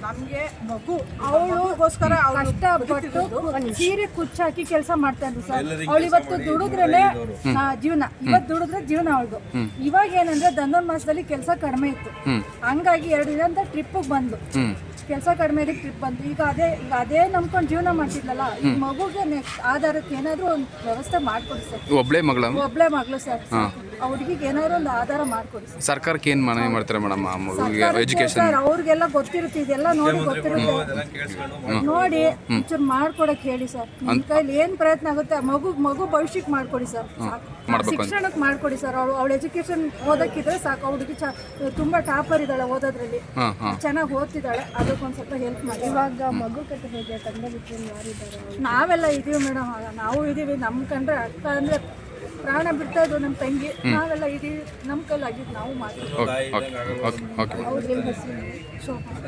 ನಮ್ಗೆ ಮಗು ಅವಳಿಗೋಸ್ಕರ ಕಷ್ಟಪಟ್ಟು ಸೀರೆ ಕುಚ್ಚಾಕಿ ಕೆಲಸ ಮಾಡ್ತಾ ಇದ್ರು ಸರ್. ಅವಳು ಇವತ್ತು ದುಡಿದ್ರೇನೆ ಜೀವನ, ಇವತ್ತು ದುಡಿದ್ರೆ ಜೀವನ ಅವಳದು. ಇವಾಗ ಏನಂದ್ರೆ ಧನುರ್ಮಾಸದಲ್ಲಿ ಕೆಲಸ ಕಡಿಮೆ ಇತ್ತು, ಹಂಗಾಗಿ 2 ದಿನ ಅಂತ ಟ್ರಿಪ್ಪಿಗೆ ಬಂದು ಕೆಲಸ ಕಡಿಮೆ ಟ್ರಿಪ್ ಬಂತು. ಈಗ ಅದೇ ನಂಬ್ಕೊಂಡು ಜೀವನ ಮಾಡ್ತಿದ್ಲಲ್ಲ, ಈ ಮಗುಗೆ ನೆಕ್ಸ್ಟ್ ಆಧಾರಕ್ಕೆ ಏನಾದ್ರು ಒಂದು ವ್ಯವಸ್ಥೆ ಮಾಡ್ಕೊಡಿ ಸರ್. ಒಬ್ಳೆ ಮಗಳು ಸರ್, ಆ ಹುಡುಗಿಗೆ ಏನಾದ್ರು ಒಂದು ಆಧಾರ ಮಾಡ್ಕೊಡಿ ಸರ್. ಸರ್ಕಾರಕ್ಕೆ ಏನು ಮನವಿ ಮಾಡ್ತಾರೆ ಮೇಡಮ್ ಆ ಮಗುವಿಗೆ ಎಜುಕೇಶನ್? ಸರ್ ಅವ್ರಿಗೆಲ್ಲ ಗೊತ್ತಿರುತ್ತೆ, ಇದೆಲ್ಲ ನೋಡಿ ಗೊತ್ತಿರುತ್ತೆ, ನೋಡಿ ಒಂಚೂರು ಮಾಡ್ಕೊಡಕ್ ಹೇಳಿ ಸರ್. ನಿಮ್ಮ ಕೈಲಿ ಏನ್ ಪ್ರಯತ್ನ ಆಗುತ್ತೆ ಮಗು ಭವಿಷ್ಯಕ್ಕೆ ಮಾಡ್ಕೊಡಿ ಸರ್. ಶಿಕ್ಷಣಕ್ಕೆ ಮಾಡ್ಕೊಡಿ ಸರ್. ಅವಳು ಎಜುಕೇಶನ್ ಓದಕ್ಕಿದ್ರೆ ಸಾಕು. ಹುಡುಗಿ ತುಂಬಾ ಟಾಪರ್ ಇದ್ದಾಳೆ ಓದೋದ್ರಲ್ಲಿ, ಚೆನ್ನಾಗಿ ಓದ್ತಿದ್ದಾಳೆ, ಅದಕ್ಕೊಂದ್ ಸ್ವಲ್ಪ ಹೆಲ್ಪ್ ಮಾಡಿ. ಇವಾಗ ಮಗು ಕಟ್ಟ ಹೇಗೆ ತಂದೆ ಬಿಟ್ಟು ಯಾರಿದ್ದಾರೆ? ನಾವೆಲ್ಲ ಇದೀವಿ ಮೇಡಮ್, ನಾವು ಇದೀವಿ. ನಮ್ ಕಂಡ್ರೆ ಅಕ್ಕ ಅಂದ್ರೆ ಪ್ರಾಣ ಬಿಡ್ತಾ ಇದ್ದು ನಮ್ಮ ತಂಗಿ, ನಾವೆಲ್ಲ ಇದೀವಿ. ನಮ್ಮ ಕೈಲಾಗಿದ್ದು ನಾವು ಮಾಡ್ತೀವಿ. ಅವ್ರಿಗೆ ಹೆಸರು